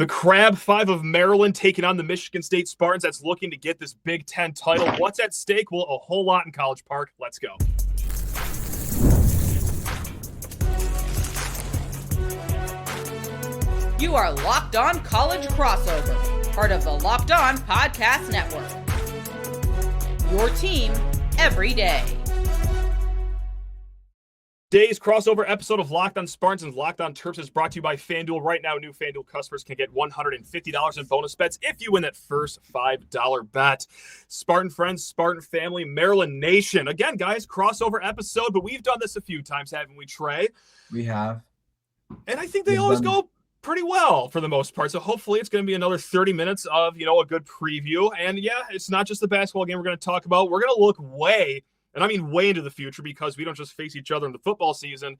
The Crab Five of Maryland taking on the Michigan State Spartans that's looking to get this Big Ten title. What's at stake? Well, a whole lot in College Park. Let's go. You are Locked On College Crossover, part of the Locked On Podcast Network. Your team every day. Today's crossover episode of Locked On Spartans and Locked On Terps is brought to you by FanDuel. Right now, new FanDuel customers can get $150 in bonus bets if you win that first $5 bet. Spartan friends, Spartan family, Maryland Nation. Again, guys, crossover episode, but we've done this a few times, haven't we, Trey? We have. And I think they always go pretty well for the most part. So hopefully it's going to be another 30 minutes of, a good preview. And yeah, it's not just the basketball game we're going to talk about. We're going to look way into the future, because we don't just face each other in the football season.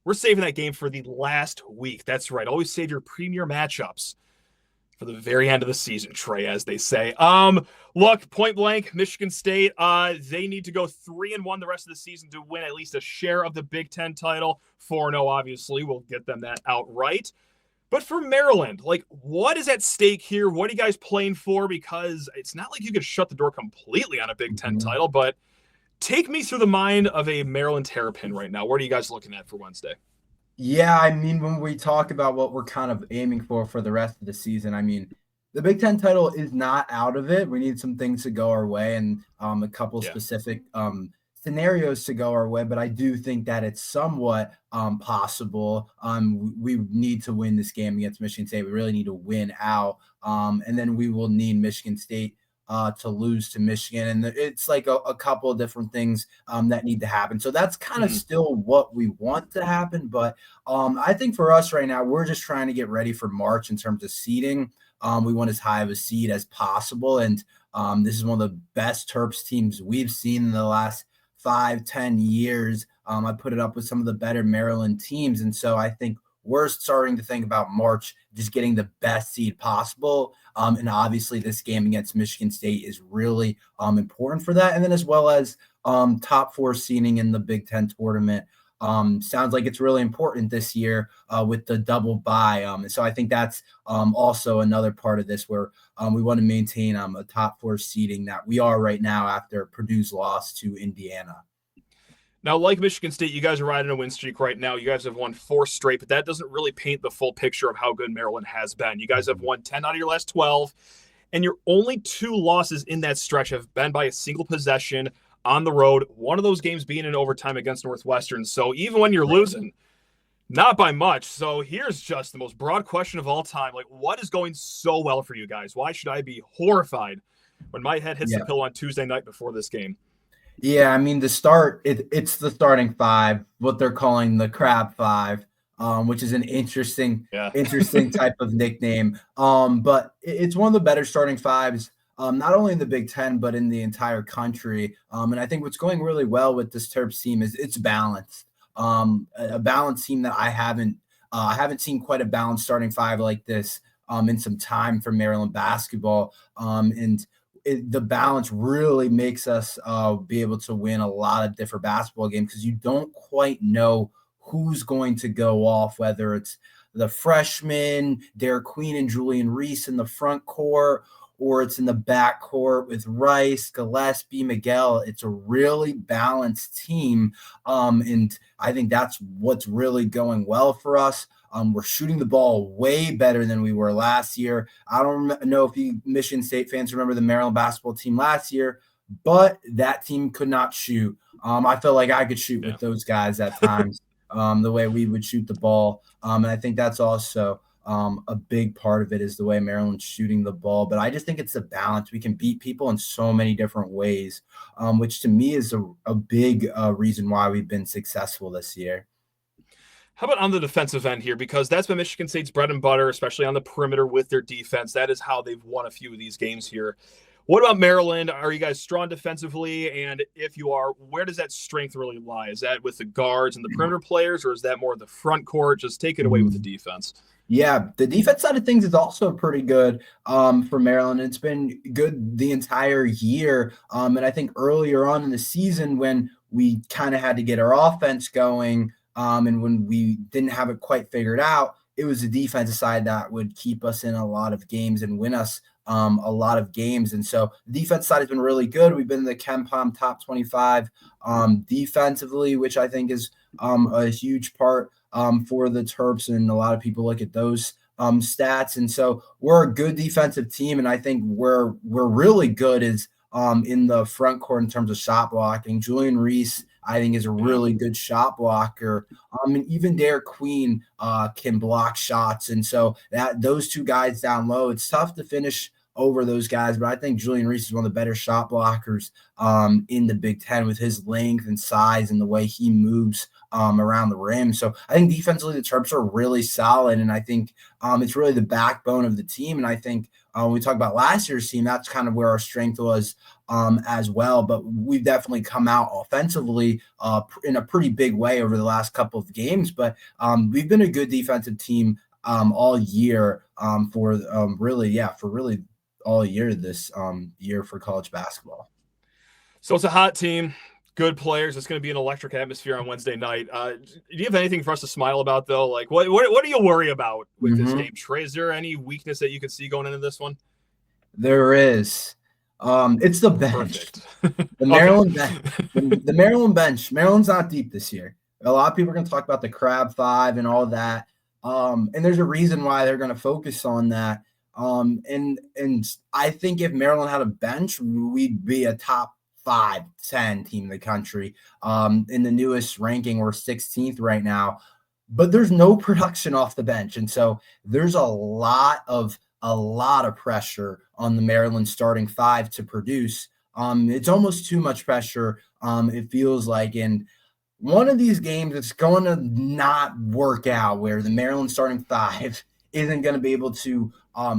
We're saving that game for the last week. That's right. Always save your premier matchups for the very end of the season, Trey, as they say. Look, point blank, Michigan State, they need to go 3-1 the rest of the season to win at least a share of the Big Ten title. 4-0, obviously, will get them that outright. But for Maryland, what is at stake here? What are you guys playing for? Because it's not like you could shut the door completely on a Big Ten title, but take me through the mind of a Maryland Terrapin right now. What are you guys looking at for Wednesday? Yeah, when we talk about what we're kind of aiming for the rest of the season, the Big Ten title is not out of it. We need some things to go our way and a couple specific scenarios to go our way, but I do think that it's somewhat possible. We need to win this game against Michigan State. We really need to win out, and then we will need Michigan State to lose to Michigan, and it's like a couple of different things that need to happen. So that's kind of still what we want to happen, but I think for us right now, we're just trying to get ready for March in terms of seeding. We want as high of a seed as possible, and this is one of the best Terps teams we've seen in the last 5-10 years. I put it up with some of the better Maryland teams, and so I think we're starting to think about March, just getting the best seed possible. And obviously this game against Michigan State is really important for that. And then as well as top 4 seeding in the Big Ten tournament. Sounds like it's really important this year with the double bye. So I think that's also another part of this where we want to maintain a top 4 seeding that we are right now after Purdue's loss to Indiana. Now, like Michigan State, you guys are riding a win streak right now. You guys have won 4 straight, but that doesn't really paint the full picture of how good Maryland has been. You guys have won 10 out of your last 12, and your only 2 losses in that stretch have been by a single possession on the road, one of those games being in overtime against Northwestern. So even when you're losing, not by much. So here's just the most broad question of all time. What is going so well for you guys? Why should I be horrified when my head hits the pillow on Tuesday night before this game? Yeah, it's the starting 5, what they're calling the Crab 5, which is an interesting type of nickname. But it's one of the better starting 5s, not only in the Big Ten, but in the entire country. And I think what's going really well with this Terps team is it's balanced. A balanced team that I haven't seen quite a balanced starting 5 like this in some time for Maryland basketball. The balance really makes us be able to win a lot of different basketball games, because you don't quite know who's going to go off, whether it's the freshmen, Derek Queen and Julian Reese in the front court, or it's in the back court with Rice, Gillespie, Miguel. It's a really balanced team, and I think that's what's really going well for us. We're shooting the ball way better than we were last year. I don't know if you Michigan State fans remember the Maryland basketball team last year, but that team could not shoot. I felt like I could shoot with those guys at times, the way we would shoot the ball. And I think that's also a big part of it is the way Maryland's shooting the ball. But I just think it's the balance. We can beat people in so many different ways, which to me is a big reason why we've been successful this year. How about on the defensive end here? Because that's been Michigan State's bread and butter, especially on the perimeter with their defense. That is how they've won a few of these games here. What about Maryland? Are you guys strong defensively? And if you are, where does that strength really lie? Is that with the guards and the perimeter players, or is that more the front court? Just take it away with the defense. Yeah, the defense side of things is also pretty good for Maryland. It's been good the entire year. And I think earlier on in the season when we kind of had to get our offense going, and when we didn't have it quite figured out, it was the defensive side that would keep us in a lot of games and win us a lot of games. And so the defense side has been really good. We've been in the KenPom top 25 defensively, which I think is a huge part for the Terps. And a lot of people look at those stats. And so we're a good defensive team. And I think we're really good is in the front court in terms of shot blocking. Julian Reese, I think, is a really good shot blocker. And even Derek Queen can block shots. And so that those two guys down low, it's tough to finish over those guys, but I think Julian Reese is one of the better shot blockers in the Big Ten with his length and size and the way he moves around the rim. So I think defensively the Terps are really solid, and I think it's really the backbone of the team. And I think when we talk about last year's team, that's kind of where our strength was as well. But we've definitely come out offensively in a pretty big way over the last couple of games. But we've been a good defensive team all year for really all year this year for college basketball. So it's a hot team, good players. It's going to be an electric atmosphere on Wednesday night. Do you have anything for us to smile about, though? Like, what do you worry about with this game, Trey? Is there any weakness that you could see going into this one? There is. It's the bench. The Maryland bench. The Maryland bench. Maryland's not deep this year. A lot of people are going to talk about the Crab Five and all that. And there's a reason why they're going to focus on that. And I think if Maryland had a bench, we'd be a top 5-10 team in the country. In the newest ranking, we're 16th right now, but there's no production off the bench. And so there's a lot of pressure on the Maryland starting five to produce. It's almost too much pressure. It feels like, and one of these games, it's going to not work out where the Maryland starting five isn't going to be able to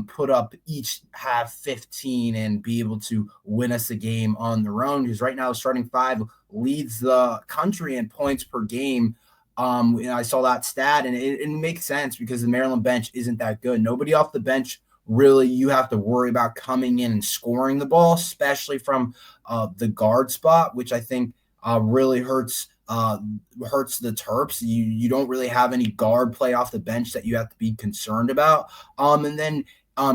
put up each half 15 and be able to win us a game on their own. Because right now, the starting five leads the country in points per game. And I saw that stat, and it makes sense because the Maryland bench isn't that good. Nobody off the bench really you have to worry about coming in and scoring the ball, especially from the guard spot, which I think really hurts the Terps. You don't really have any guard play off the bench that you have to be concerned about. And then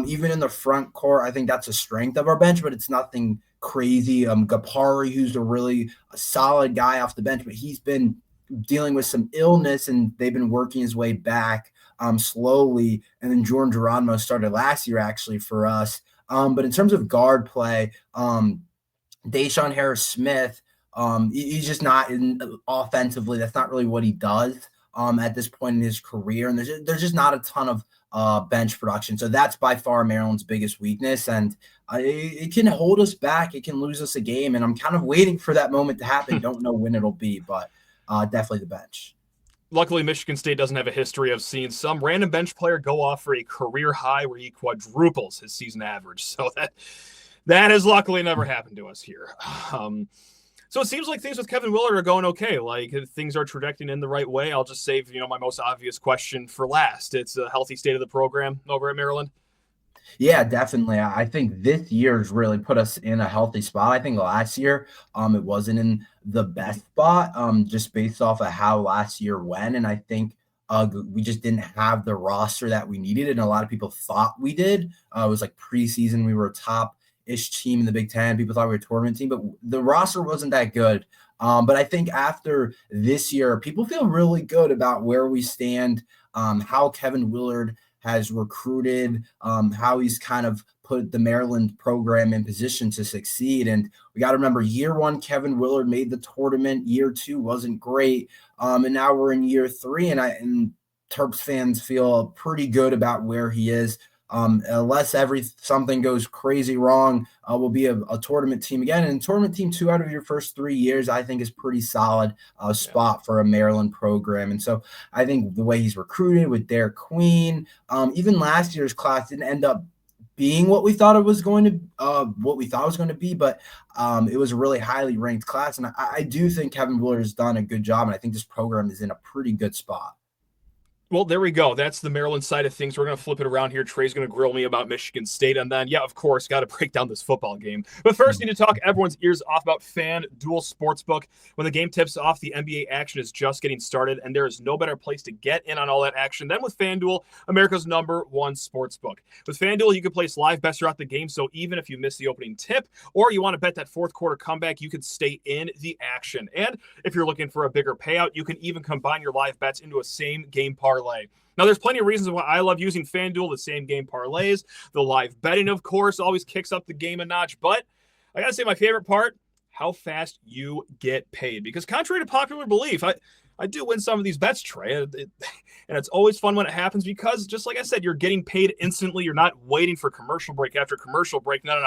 even in the front court, I think that's a strength of our bench, but it's nothing crazy. Gapari, who's a really solid guy off the bench, but he's been dealing with some illness and they've been working his way back slowly. And then Jordan Geronimo started last year actually for us. But in terms of guard play, Deshaun Harris-Smith, he's just not offensively. That's not really what he does at this point in his career. And there's just not a ton of bench production. So that's by far Maryland's biggest weakness. And it can hold us back. It can lose us a game. And I'm kind of waiting for that moment to happen. Don't know when it'll be, but definitely the bench. Luckily, Michigan State doesn't have a history of seeing some random bench player go off for a career high where he quadruples his season average. So that has luckily never happened to us here. So it seems like things with Kevin Willard are going okay. Like things are trajecting in the right way. I'll just save, my most obvious question for last. It's a healthy state of the program over at Maryland. Yeah, definitely. I think this year's really put us in a healthy spot. I think last year it wasn't in the best spot just based off of how last year went. And I think we just didn't have the roster that we needed. And a lot of people thought we did. It was like preseason. We were a top-ish team in the Big Ten. People thought we were a tournament team, but the roster wasn't that good. But I think after this year, people feel really good about where we stand, how Kevin Willard has recruited, how he's kind of put the Maryland program in position to succeed. And we got to remember, year one, Kevin Willard made the tournament. Year two wasn't great. And now we're in year three, and Terps fans feel pretty good about where he is. Unless something goes crazy wrong, we'll be a tournament team again. And tournament team 2 out of your first 3 years, I think, is pretty solid spot for a Maryland program. And so I think the way he's recruited with Derek Queen, even last year's class didn't end up being what we thought it was going to be, but it was a really highly ranked class. And I do think Kevin Willard has done a good job, and I think this program is in a pretty good spot. Well, there we go. That's the Maryland side of things. We're going to flip it around here. Trey's going to grill me about Michigan State. And then, yeah, of course, got to break down this football game. But first, need to talk everyone's ears off about FanDuel Sportsbook. When the game tips off, the NBA action is just getting started, and there is no better place to get in on all that action than with FanDuel, America's #1 sportsbook. With FanDuel, you can place live bets throughout the game, so even if you miss the opening tip or you want to bet that fourth quarter comeback, you can stay in the action. And if you're looking for a bigger payout, you can even combine your live bets into a same-game parlay. Now, there's plenty of reasons why I love using FanDuel, the same game parlays. The live betting, of course, always kicks up the game a notch. But I got to say, my favorite part, how fast you get paid. Because contrary to popular belief, I do win some of these bets, Trey. And it's always fun when it happens because, just like I said, you're getting paid instantly. You're not waiting for commercial break after commercial break. No.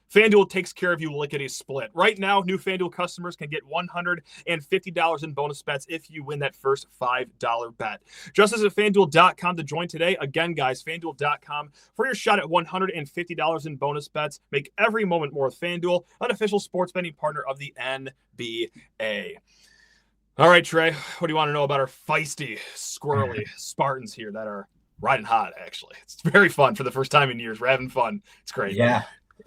FanDuel takes care of you lickety-split. Right now, new FanDuel customers can get $150 in bonus bets if you win that first $5 bet. Just visit FanDuel.com to join today. Again, guys, FanDuel.com for your shot at $150 in bonus bets. Make every moment more with FanDuel, an official sports betting partner of the NBA. All right, Trey, what do you want to know about our feisty, squirrely Spartans here that are riding hot, actually? It's very fun for the first time in years. We're having fun. It's great. Yeah.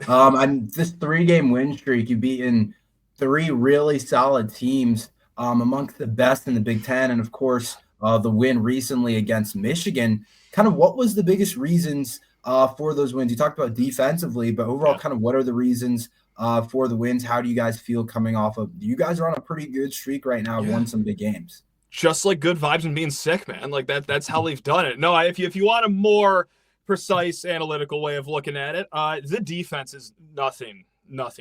And this 3-game win streak, you've beaten 3 really solid teams amongst the best in the Big Ten. And, of course, the win recently against Michigan. Kind of what was the biggest reasons for those wins? You talked about defensively, but overall, kind of what are the reasons for the wins? How do you guys feel coming off of – you guys are on a pretty good streak right now, won some big games. Just like good vibes and being sick, man. Like that's how they've done it. No, if you want a more – precise analytical way of looking at it, the defense is nothing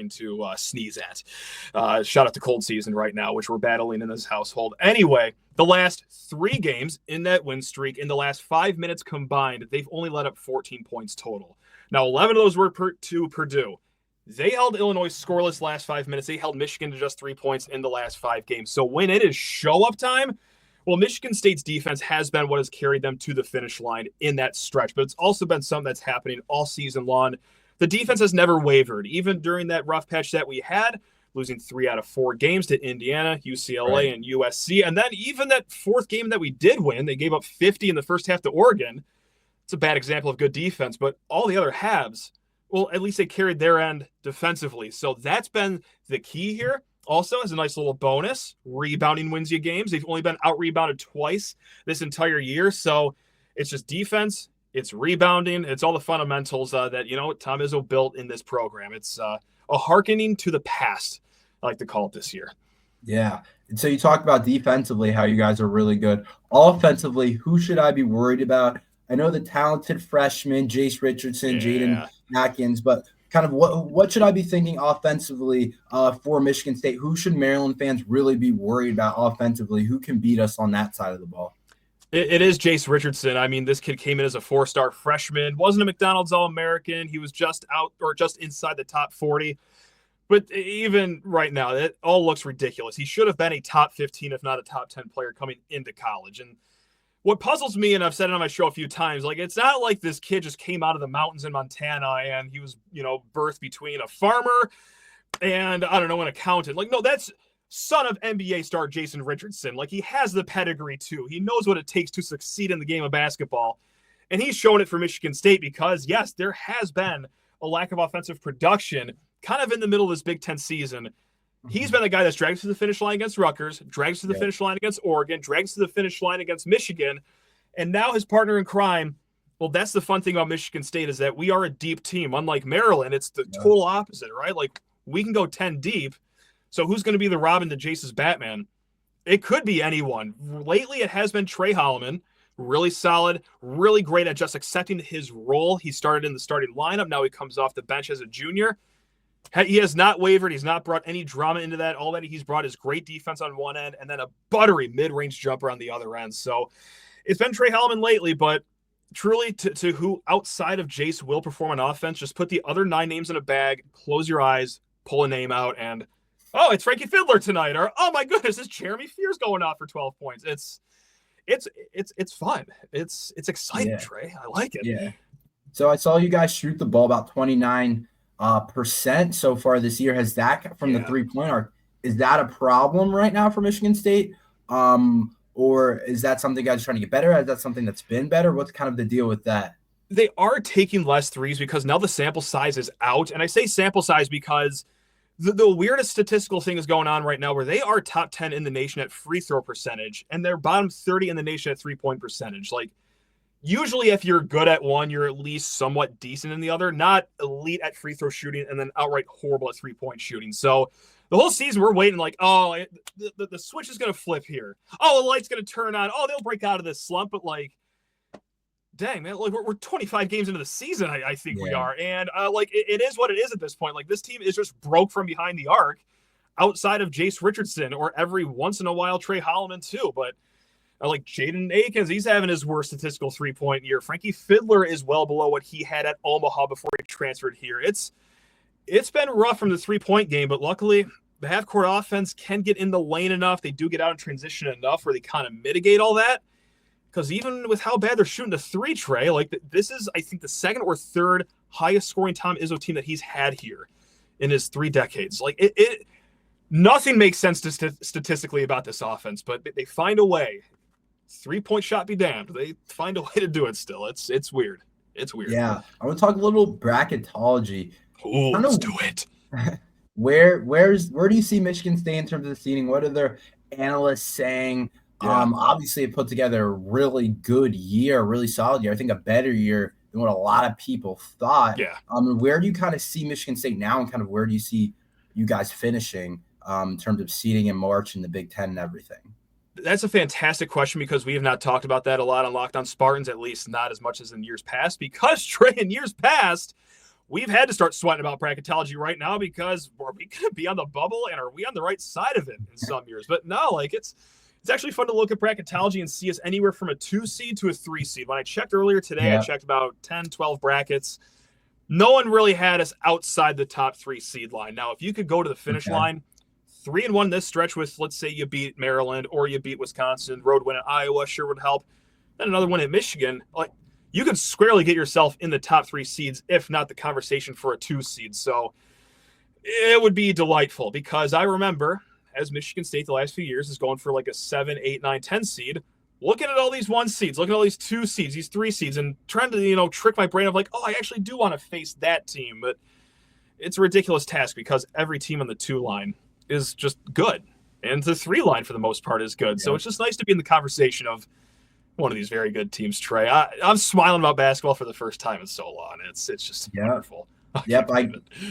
to sneeze at. Shout out to cold season right now, which we're battling in this household. Anyway, the last 3 games in that win streak, in the last 5 minutes combined, they've only let up 14 points total. Now, 11 of those were to Purdue. They held Illinois scoreless last 5 minutes. They held Michigan to just 3 points in the last 5 games. So when it is show-up time, well, Michigan State's defense has been what has carried them to the finish line in that stretch, but it's also been something that's happening all season long. The defense has never wavered, even during that rough patch that we had, losing 3 out of 4 games to Indiana, UCLA, and USC. And then even that 4th game that we did win, they gave up 50 in the first half to Oregon. It's a bad example of good defense, but all the other halves, well, at least they carried their end defensively. So that's been the key here. Also, as a nice little bonus, rebounding wins you games. They've only been out-rebounded twice this entire year. So it's just defense, it's rebounding, it's all the fundamentals that, Tom Izzo built in this program. It's a hearkening to the past, I like to call it this year. Yeah. And so you talked about defensively, how you guys are really good. Offensively, who should I be worried about? I know the talented freshman, Jase Richardson, Jaden Atkins, but kind of what should I be thinking offensively for Michigan State? Who should Maryland fans really be worried about offensively? Who can beat us on that side of the ball? It is Jase Richardson. I mean, this kid came in as a 4-star freshman, wasn't a McDonald's All-American. He was just out or just inside the top 40. But even right now, it all looks ridiculous. He should have been a top 15, if not a top 10 player coming into college. And what puzzles me, and I've said it on my show a few times, like it's not like this kid just came out of the mountains in Montana and he was, birthed between a farmer and, I don't know, an accountant. Like, no, that's son of NBA star Jason Richardson. Like, he has the pedigree, too. He knows what it takes to succeed in the game of basketball. And he's shown it for Michigan State because, yes, there has been a lack of offensive production kind of in the middle of this Big Ten season. He's been the guy that's dragged us to the finish line against Rutgers, drags to the finish line against Oregon, drags to the finish line against Michigan, and now his partner in crime. Well, that's the fun thing about Michigan State is that we are a deep team. Unlike Maryland, it's the total opposite, right? Like, we can go 10 deep. So who's going to be the Robin to Jase's Batman? It could be anyone. Lately, it has been Trey Holloman, really solid, really great at just accepting his role. He started in the starting lineup. Now he comes off the bench as a junior. He has not wavered. He's not brought any drama into that. All that he's brought is great defense on one end and then a buttery mid-range jumper on the other end. So it's been Trey Holloman lately, but truly to who outside of Jase will perform on offense, just put the other 9 names in a bag, close your eyes, pull a name out, and, oh, it's Frankie Fiddler tonight. Or, oh, my goodness, it's Jeremy Fears going off for 12 points. It's fun. It's exciting, Trey. I like it. Yeah. So I saw you guys shoot the ball about 29% so far this year. Has that from the 3-point arc? Is that a problem right now for Michigan State? or is that something guys are trying to get better at? Is that something that's been better? What's kind of the deal with that? They are taking less threes because now the sample size is out. And I say sample size because the weirdest statistical thing is going on right now where they are top 10 in the nation at free throw percentage, and they're bottom 30 in the nation at 3-point percentage. Like, usually if you're good at one, you're at least somewhat decent in the other, not elite at free throw shooting and then outright horrible at 3-point shooting. So the whole season we're waiting like, oh, the switch is going to flip here. Oh, the light's going to turn on. Oh, they'll break out of this slump. But like, dang, man, like we're 25 games into the season, I think we are. And like it is what it is at this point. Like, this team is just broke from behind the arc outside of Jase Richardson or every once in a while Trey Holloman too. But like Jaden Akins, he's having his worst statistical 3-point year. Frankie Fiddler is well below what he had at Omaha before he transferred here. It's been rough from the 3-point game, but luckily the half-court offense can get in the lane enough. They do get out in transition enough where they kind of mitigate all that. Because even with how bad they're shooting the 3, Trey, like this is, I think, the second or third highest scoring Tom Izzo team that he's had here in his 3 decades. Like nothing makes sense statistically about this offense, but they find a way. 3-point shot be damned. They find a way to do it still. It's weird. It's weird. Yeah. I want to talk a little bracketology. Oh, let's do it. Where do you see Michigan State in terms of the seeding? What are their analysts saying? Yeah. Obviously, it put together a really good year, really solid year. I think a better year than what a lot of people thought. Yeah. Where do you kind of see Michigan State now, and kind of where do you see you guys finishing in terms of seeding in March and the Big Ten and everything? That's a fantastic question because we have not talked about that a lot on Locked On Spartans, at least not as much as in years past. Because, Trey, in years past, we've had to start sweating about bracketology right now because are we going to be on the bubble and are we on the right side of it in some years? But no, like it's actually fun to look at bracketology and see us anywhere from a 2 seed to a 3 seed. When I checked earlier today, I checked about 10, 12 brackets. No one really had us outside the top 3 seed line. Now, if you could go to the finish line, 3-1 this stretch with, let's say you beat Maryland or you beat Wisconsin, road win at Iowa sure would help. Then another one at Michigan. Like, you can squarely get yourself in the top 3 seeds, if not the conversation for a 2 seed. So it would be delightful because I remember as Michigan State the last few years is going for like a 7, 8, 9, 10 seed, looking at all these 1 seeds, looking at all these 2 seeds, these 3 seeds, and trying to, trick my brain of like, oh, I actually do want to face that team. But it's a ridiculous task because every team on the 2 line is just good. And the 3 line for the most part is good. Yeah. So it's just nice to be in the conversation of one of these very good teams, Trey. I'm smiling about basketball for the first time in so long. It's just wonderful. Yep,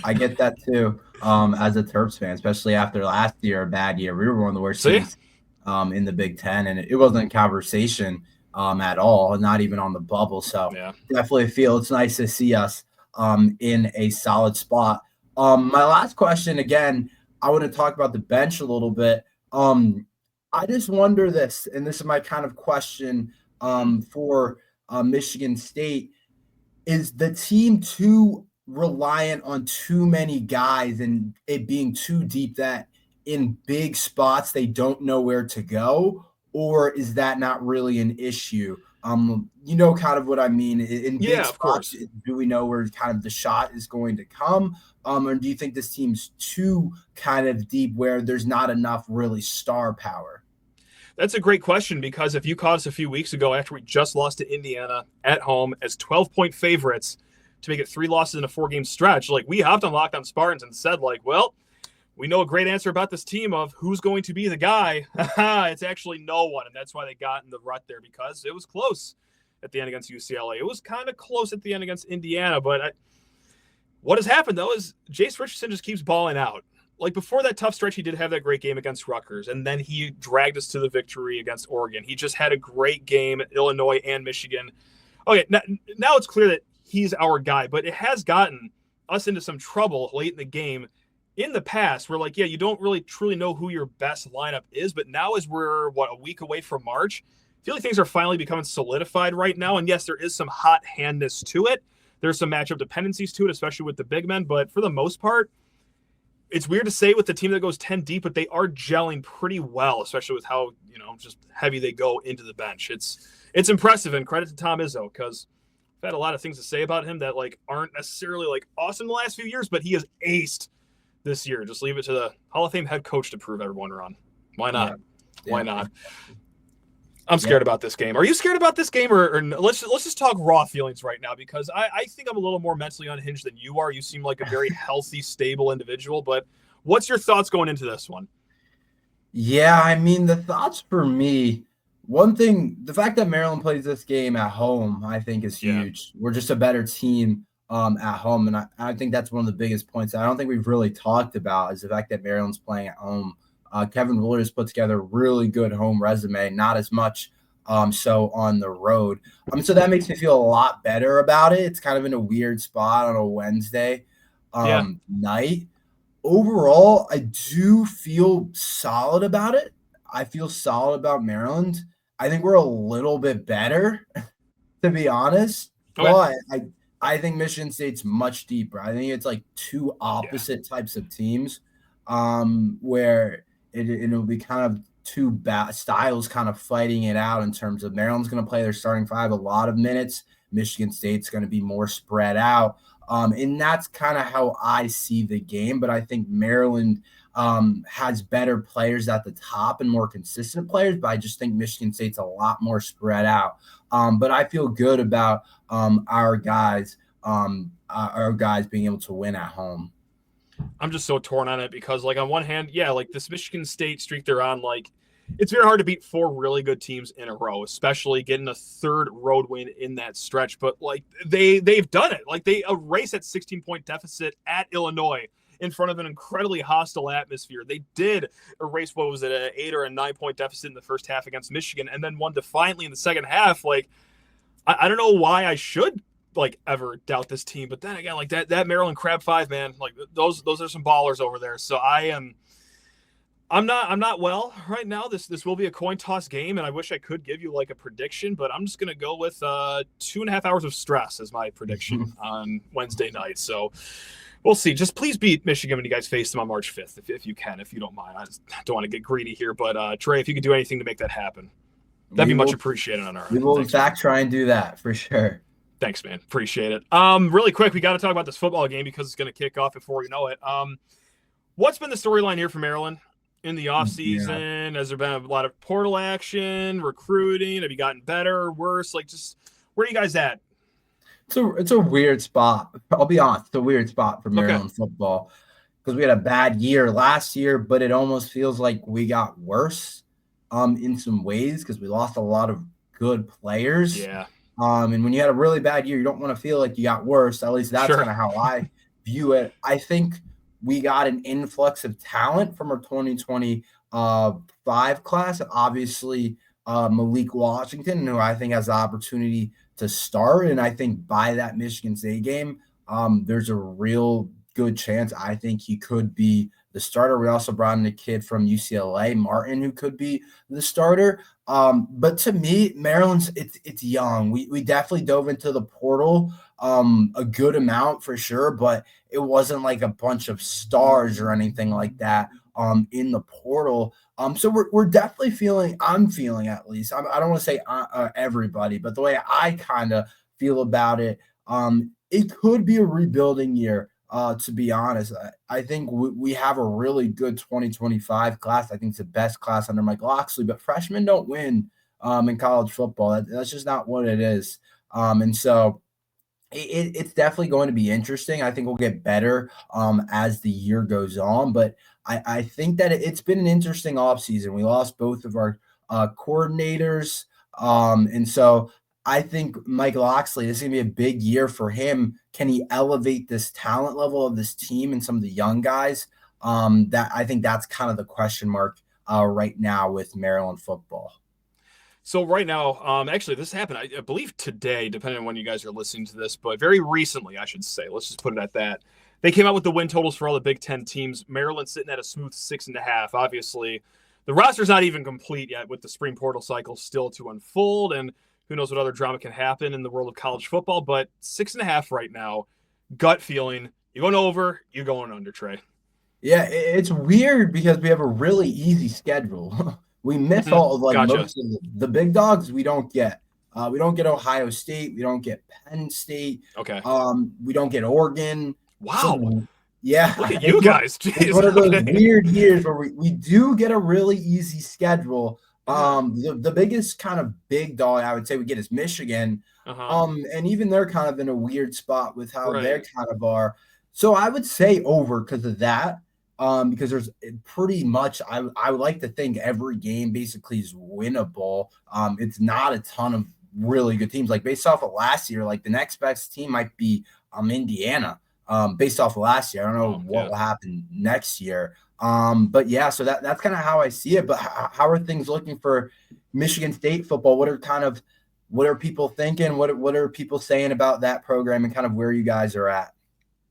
I get that too. As a Terps fan, especially after last year, a bad year, we were one of the worst teams in the Big Ten, and it wasn't a conversation at all, not even on the bubble. So definitely feel it's nice to see us in a solid spot. My last question, again, I want to talk about the bench a little bit. I just wonder this, and this is my kind of question for Michigan State. Is the team too reliant on too many guys and it being too deep that in big spots they don't know where to go? Or is that not really an issue? You know kind of what I mean. In big spots, do we know where kind of the shot is going to come? Or do you think this team's too kind of deep where there's not enough really star power? That's a great question because if you caught us a few weeks ago after we just lost to Indiana at home as 12-point favorites to make it 3 losses in a 4-game stretch, like we hopped on Locked On Spartans and said like, well, we know a great answer about this team of who's going to be the guy. It's actually no one. And that's why they got in the rut there because it was close at the end against UCLA. It was kind of close at the end against Indiana. But what has happened, though, is Jase Richardson just keeps balling out. Like before that tough stretch, he did have that great game against Rutgers. And then he dragged us to the victory against Oregon. He just had a great game at Illinois and Michigan. Okay, now it's clear that he's our guy. But it has gotten us into some trouble late in the game. In the past, we're like, you don't really truly know who your best lineup is. But now as we're, a week away from March, I feel like things are finally becoming solidified right now. And yes, there is some hot handness to it. There's some matchup dependencies to it, especially with the big men. But for the most part, it's weird to say with the team that goes 10 deep, but they are gelling pretty well, especially with how, just heavy they go into the bench. It's impressive, and credit to Tom Izzo because I've had a lot of things to say about him that aren't necessarily awesome the last few years, but he has aced this year. Just leave it to the Hall of Fame head coach to prove everyone wrong. Why not? Yeah. Why not? I'm scared about this game. Are you scared about this game, or let's just talk raw feelings right now? Because I think I'm a little more mentally unhinged than you are. You seem like a very healthy, stable individual. But what's your thoughts going into this one? Yeah, I mean, the thoughts for me, one thing, the fact that Maryland plays this game at home, I think is huge. We're just a better team at home, and I think that's one of the biggest points I don't think we've really talked about is the fact that Maryland's playing at home. Kevin Willard has put together a really good home resume, not as much so on the road. So that makes me feel a lot better about it. It's kind of in a weird spot on a Wednesday night. Overall, I do feel solid about it. I feel solid about Maryland. I think we're a little bit better, to be honest. Okay. But I think Michigan State's much deeper. I think it's like two opposite types of teams where it'll be kind of two styles kind of fighting it out in terms of Maryland's going to play their starting five a lot of minutes. Michigan State's going to be more spread out. And that's kind of how I see the game. But I think Maryland has better players at the top and more consistent players. But I just think Michigan State's a lot more spread out. But I feel good about our guys being able to win at home. I'm just so torn on it because, like, on one hand, like this Michigan State streak they're on, like, it's very hard to beat four really good teams in a row, especially getting a third road win in that stretch. But, like, they've done it. Like, they erased that 16-point deficit at Illinois in front of an incredibly hostile atmosphere. They did erase, what was it, an 8 or a 9-point deficit in the first half against Michigan and then won defiantly in the second half. Like, I don't know why I should like ever doubt this team, but then again, like that Maryland Crab Five, man, like those are some ballers over there. So I'm not well right now. This will be a coin toss game, and I wish I could give you like a prediction, but I'm just gonna go with 2.5 hours of stress as my prediction on Wednesday night. So we'll see. Just please beat Michigan when you guys face them on March 5th, if you can, if you don't mind. I just don't want to get greedy here, but Trey, if you could do anything to make that happen, that'd be much appreciated on our end. We will in fact try and do that for sure. Thanks, man. Appreciate it. Really quick, we got to talk about this football game because it's going to kick off before you know it. What's been the storyline here for Maryland in the offseason? Has there been a lot of portal action, recruiting? Have you gotten better or worse? Like, just where are you guys at? It's a weird spot. I'll be honest. It's a weird spot for Maryland football because we had a bad year last year, but it almost feels like we got worse in some ways because we lost a lot of good players. Yeah. And when you had a really bad year, you don't want to feel like you got worse. At least that's kind of how I view it. I think we got an influx of talent from our 2025 class. Obviously, Malik Washington, who I think has the opportunity to start. And I think by that Michigan State game, there's a real good chance I think he could be the starter. We also brought in a kid from UCLA, Martin, who could be the starter. But to me, Maryland's it's young. We definitely dove into the portal a good amount for sure, but it wasn't like a bunch of stars or anything like that in the portal. So we're definitely I'm feeling at least. I don't want to say everybody, but the way I kind of feel about it, it could be a rebuilding year. To be honest, I think we have a really good 2025 class. I think it's the best class under Mike Locksley, but freshmen don't win in college football. That's just not what it is. And so it's definitely going to be interesting. I think we'll get better as the year goes on, but I think that it's been an interesting offseason. We lost both of our coordinators. And so I think Mike Locksley, this is going to be a big year for him. Can he elevate this talent level of this team and some of the young guys? That I think that's kind of the question mark right now with Maryland football. So right now, actually, this happened, I believe today, depending on when you guys are listening to this, but very recently, I should say. Let's just put it at that. They came out with the win totals for all the Big Ten teams. Maryland sitting at a smooth 6.5. Obviously, the roster's not even complete yet with the spring portal cycle still to unfold, and who knows what other drama can happen in the world of college football, but 6.5 right now. Gut feeling, you going over, you going under, Trey. Yeah, it's weird because we have a really easy schedule. We miss all of most of the big dogs we don't get. We don't get Ohio State. We don't get Penn State. Okay. We don't get Oregon. Wow. So, yeah. Look at you guys. It's one of those weird years where we do get a really easy schedule. The biggest kind of big dog I would say we get is Michigan. And even they're kind of in a weird spot with how they kind of are. So I would say over because of that. Because there's pretty much, I would like to think every game basically is winnable. It's not a ton of really good teams. Like based off of last year, like the next best team might be Indiana. Based off of last year, I don't know what will happen next year. But yeah, so that's kind of how I see it. But how are things looking for Michigan State football? What are people thinking? What are people saying about that program and kind of where you guys are at?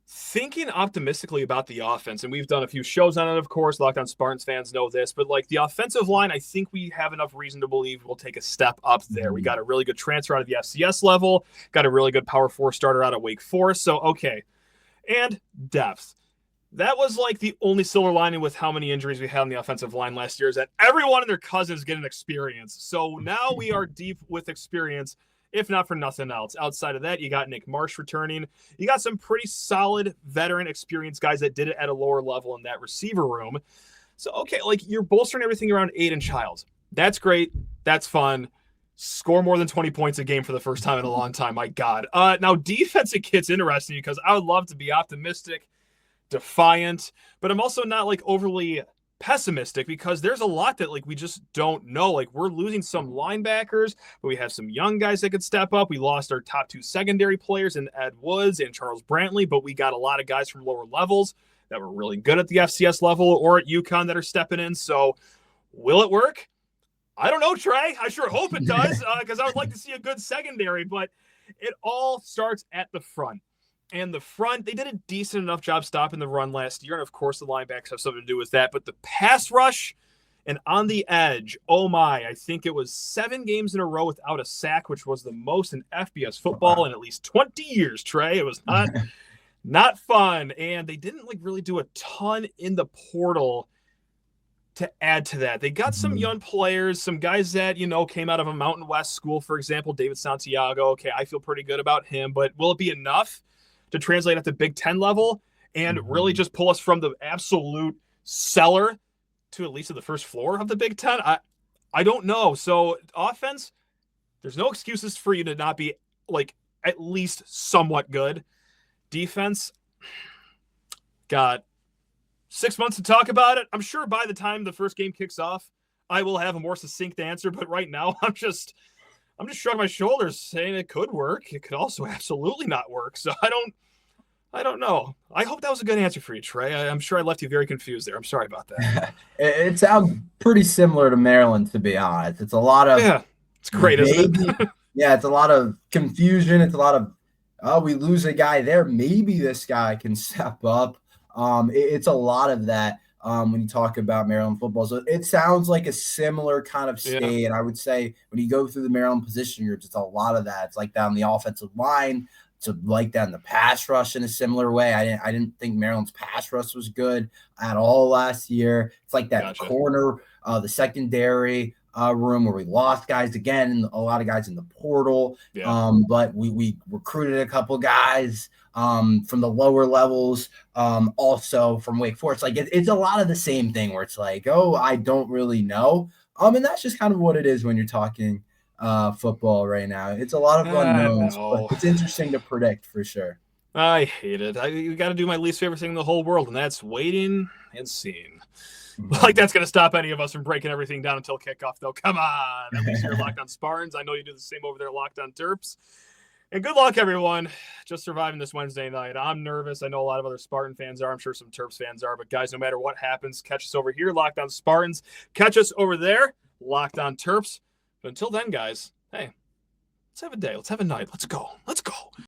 Thinking optimistically about the offense, and we've done a few shows on it, of course. Locked On Spartans fans know this, but like the offensive line, I think we have enough reason to believe we'll take a step up there. We got a really good transfer out of the FCS level, got a really good Power 4 starter out of Wake Forest, so okay. And depth. That was like the only silver lining with how many injuries we had on the offensive line last year is that everyone and their cousins get an experience. So now we are deep with experience, if not for nothing else. Outside of that, you got Nick Marsh returning. You got some pretty solid veteran experienced guys that did it at a lower level in that receiver room. So, okay, like you're bolstering everything around Aiden Childs. That's great. That's fun. Score more than 20 points a game for the first time in a long time. My God. Now, defense, it gets interesting because I would love to be optimistic, defiant, but I'm also not like overly pessimistic because there's a lot that like we just don't know. Like we're losing some linebackers, but we have some young guys that could step up. We lost our top 2 secondary players in Ed Woods and Charles Brantley, but we got a lot of guys from lower levels that were really good at the FCS level or at UConn that are stepping in. So will it work? I don't know, Trey. I sure hope it does because I would like to see a good secondary, but it all starts at the front. And the front, they did a decent enough job stopping the run last year. And, of course, the linebackers have something to do with that. But the pass rush and on the edge, oh, my, I think it was 7 games in a row without a sack, which was the most in FBS football in at least 20 years, Trey. It was not fun. And they didn't, like, really do a ton in the portal to add to that. They got some young players, some guys that, came out of a Mountain West school, for example, David Santiago. Okay, I feel pretty good about him. But will it be enough to translate at the Big Ten level and really just pull us from the absolute cellar to at least at the first floor of the Big Ten? I don't know. So offense, there's no excuses for you to not be like at least somewhat good. Defense, got 6 months to talk about it. I'm sure by the time the first game kicks off, I will have a more succinct answer. But right now, I'm just shrugging my shoulders saying it could work. It could also absolutely not work. So I don't know. I hope that was a good answer for you, Trey. I'm sure I left you very confused there. I'm sorry about that. It sounds pretty similar to Maryland, to be honest. It's a lot of it's great, isn't it? Yeah, it's a lot of confusion. It's a lot of we lose a guy there. Maybe this guy can step up. It's a lot of that. When you talk about Maryland football. So it sounds like a similar kind of state. Yeah. And I would say when you go through the Maryland position groups, it's a lot of that. It's like that on the offensive line. It's like that in the pass rush in a similar way. I didn't think Maryland's pass rush was good at all last year. It's like that corner, the secondary room where we lost guys again, a lot of guys in the portal. Yeah. But we recruited a couple guys from the lower levels, also from Wake Forest. Like it's a lot of the same thing where it's like, oh, I don't really know. And that's just kind of what it is when you're talking football right now. It's a lot of unknowns, but it's interesting to predict for sure. I hate it. You got to do my least favorite thing in the whole world, and that's waiting and seeing. Like that's going to stop any of us from breaking everything down until kickoff, though. Come on. At least you're Locked On Spartans. I know you do the same over there, Locked On Terps. And good luck, everyone. Just surviving this Wednesday night. I'm nervous. I know a lot of other Spartan fans are. I'm sure some Terps fans are. But, guys, no matter what happens, catch us over here, Locked On Spartans. Catch us over there, Locked On Terps. But until then, guys, hey, let's have a day. Let's have a night. Let's go. Let's go.